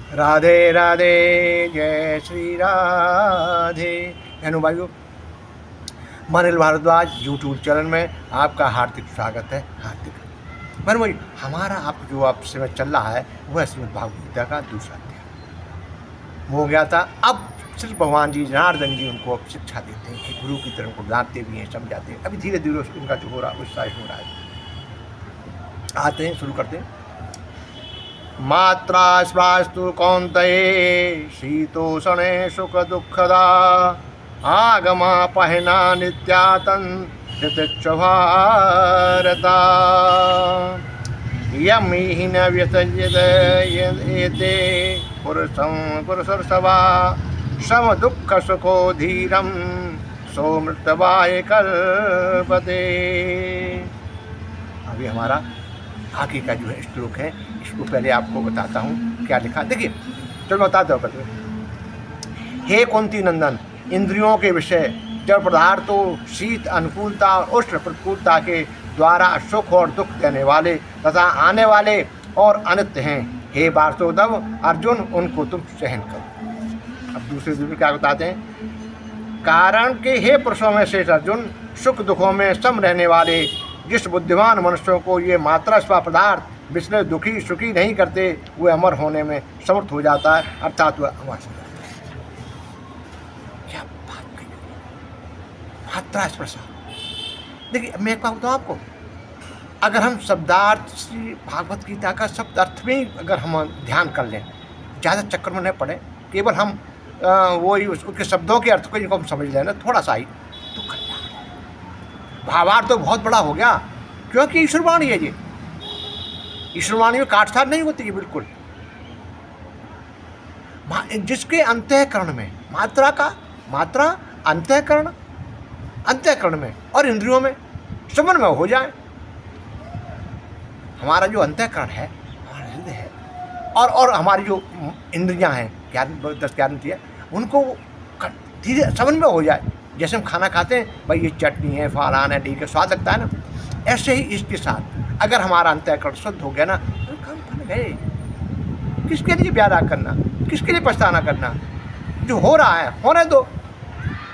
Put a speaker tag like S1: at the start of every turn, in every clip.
S1: राधे राधे, जय श्री राधे। बहनों भाइयों, अनिल भारद्वाज यूट्यूब चैनल में आपका हार्दिक स्वागत है। हार्दिक बहनों भाई, हमारा आप जो आपसे में चल रहा है वह श्रीमद् भागवत गीता का दूसरा अध्याय हो गया था। अब सिर्फ भगवान जी जनार्दन जी उनको अब शिक्षा देते हैं कि गुरु की तरह उनको डांटते भी हैं, समझाते हैं। अभी धीरे धीरे उनका जो हो रहा है उत्साह हो रहा है। आते हैं, शुरू करते हैं। मात्रा स्वास्तु कौन्तेय शीतोषणे सुख दुःखदा आगमा पहना नित्यातन भारता यमी न व्यसजत एते पुरुषर्षवा सम दुःख सुखो धीरम सौमृतवाय कल्पते। अभी हमारा आगे का जो है श्लोक है, इसको पहले आपको बताता हूँ क्या लिखा। देखिए, चलो बताते हो पहले। हे कुंती नंदन, इंद्रियों के विषय जड़ पदार्थों, शीत अनुकूलता और उष्ण प्रतिकूलता के द्वारा सुख और दुख देने वाले तथा आने वाले और अनित्य हैं। हे वासुदेव अर्जुन, उनको तुम सहन करो। अब दूसरे दिन क्या बताते हैं। कारण के हे पुरुषों में शेष अर्जुन, सुख दुखों में सम रहने वाले जिस बुद्धिमान मनुष्यों को ये मात्रा स्व पदार्थ विषय दुखी सुखी नहीं करते, वह अमर होने में समर्थ हो जाता है, अर्थात वह अमर हो जाता है। क्या बात कही, मात्रा स्पर्श। देखिए, मैं एक बात बताऊँ आपको, अगर हम शब्दार्थ श्री भागवत गीता का शब्द अर्थ में अगर हम ध्यान कर लें, ज़्यादा चक्कर में नहीं पड़े, केवल हम वही उसके शब्दों के अर्थ को जिनको हम समझ लें ना, थोड़ा सा ही, तो भावार्थ तो बहुत बड़ा हो गया। क्योंकि ईश्वरवाणी है ये, ईश्वरवाणी में काटछाट नहीं होती है बिल्कुल। जिसके अंतःकरण में मात्रा अंतःकरण में और इंद्रियों में समन्वय हो जाए। हमारा जो अंतःकरण है, हमारा हृदय है, और हमारी जो इंद्रियां हैं, 10-11 इंद्रियां, उनको धीरे समन्वय हो जाए। जैसे हम खाना खाते हैं, भाई ये चटनी है, फलाना है, ठीक है, स्वाद लगता है ना, ऐसे ही इसके साथ अगर हमारा अंतःकरण शुद्ध हो गया ना, तो काम बन गए। किसके लिए प्यारा करना, किसके लिए पछताना करना। जो हो रहा है होने दो,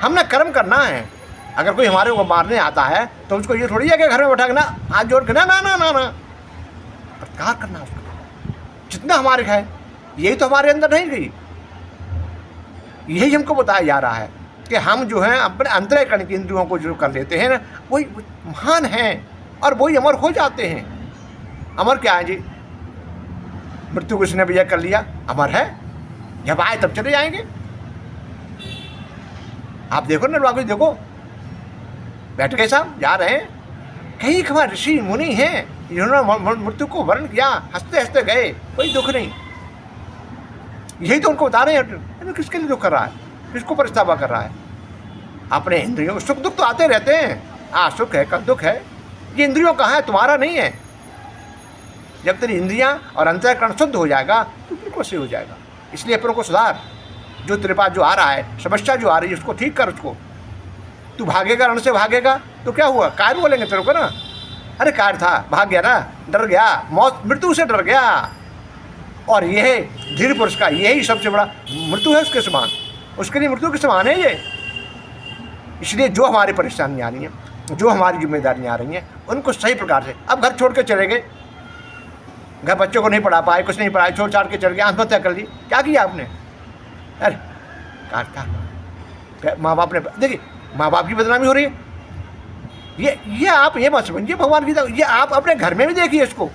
S1: हमने कर्म करना है। अगर कोई हमारे को मारने आता है तो उसको ये थोड़ी है कि घर में बैठा ना हाथ जोड़ के ना ना ना ना ना प्रतिकार करना उसको, जितना हमारे है। यही तो हमारे अंदर नहीं गई, यही हमको बताया जा रहा है कि हम जो हैं अपने अंतःकरण की इंद्रियों को जो कर लेते हैं ना, वही महान हैं और वही अमर हो जाते हैं। अमर क्या है जी? मृत्यु को उसने विजय कर लिया, अमर है। जब आए तब चले जाएंगे। आप देखो ना, बाबू देखो, बैठ के साहब जा रहे हैं, कई खबर ऋषि मुनि हैं जिन्होंने मृत्यु को वर्ण किया, हंसते हंसते गए, कोई दुख नहीं। यही तो उनको बता रहे हैं, किसके लिए दुख कर रहा है, किसको पछतावा कर रहा है। अपने इंद्रियों, सुख दुख तो आते रहते हैं, आज सुख है कल दुख है, ये इंद्रियों का है, तुम्हारा नहीं है। जब तेरी इंद्रियां और अंतःकरण शुद्ध हो जाएगा तो बिल्कुल सही हो जाएगा। इसलिए अपनों को सुधार। जो तेरे पास जो आ रहा है, समस्या जो आ रही है, उसको ठीक कर। उसको तू भागेगा, रण से भागेगा तो क्या हुआ, कायर बोलेंगे तेरे को ना, अरे कायर था, भाग गया ना, डर गया, मौत मृत्यु से डर गया। और यह धीर पुरुष का यही सबसे बड़ा मृत्यु है, उसके समान, उसके लिए मृत्यु के समान है ये। इसलिए जो हमारी परेशानियाँ आ रही हैं, जो हमारी जिम्मेदारियाँ आ रही हैं, उनको सही प्रकार से, अब घर छोड़ के चले गए, घर बच्चों को नहीं पढ़ा पाए, कुछ नहीं पढ़ाए, छोड़ छाड़ के चल गए, आत्महत्या कर ली, क्या किया आपने? अरे काट था, माँ बाप ने, देखिए माँ बाप की बदनामी हो रही है। ये आप ये मत समझिए भगवान गीता, ये आप अपने घर में भी देखिए इसको।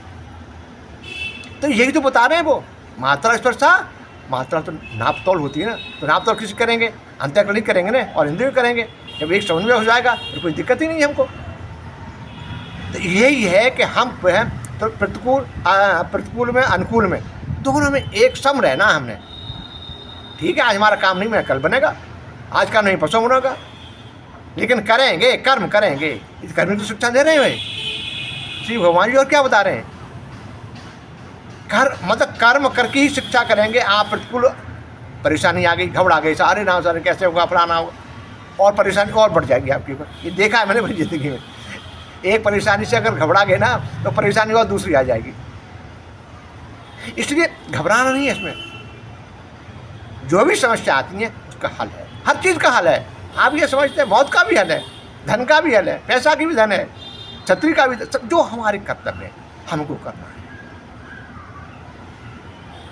S1: तो यही तो बता रहे हैं वो, मात्रा स्पर्शा, मात्रा तो नाप तोल होती है ना, तो नाप तोल किसी करेंगे, अंतःकरण करेंगे ना, और इंद्रिय करेंगे। जब एक समन्वय हो जाएगा तो कोई दिक्कत ही नहीं है हमको। तो यही है कि हम तो प्रतिकूल में अनुकूल में दोनों में एक सम रहना हमने। ठीक है, आज हमारा काम नहीं मैं कल बनेगा, आज का नहीं परसों बनेगा, लेकिन करेंगे, कर्म करेंगे। इस कर्म की शिक्षा दे रहे हैं श्री भगवान जी। और क्या बता रहे हैं? मतलब कर्म करके ही शिक्षा करेंगे। आप प्रतिकूल परेशानी आ गई, घबरा गई, सारे ना सारे कैसे होगा, फलाना होगा, और परेशानी और बढ़ जाएगी आपके ऊपर। ये देखा है मैंने अपनी ज़िंदगी में। एक परेशानी से अगर घबरा गए ना तो परेशानी और दूसरी आ जाएगी। इसलिए घबराना नहीं है इसमें, जो भी समस्या आती है उसका हल है, हर चीज़ का हल है। आप ये समझते हैं मौत का भी हल है, धन का भी हल है, पैसा की भी धन है, छतरी का भी, जो हमारे कर्तव्य है हमको करना है।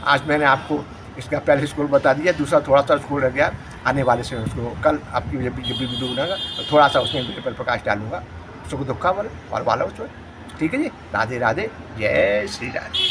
S1: आज मैंने आपको इसका पहले स्कूल बता दिया, दूसरा थोड़ा सा स्कूल रह गया, आने वाले समय उसको कल आपकी जब भी वीडियो बनाऊंगा तो थोड़ा सा उसमें पर प्रकाश डालूंगा, सुख दुखा बोले और वाला उसमें। ठीक है जी, राधे राधे, जय श्री राधे।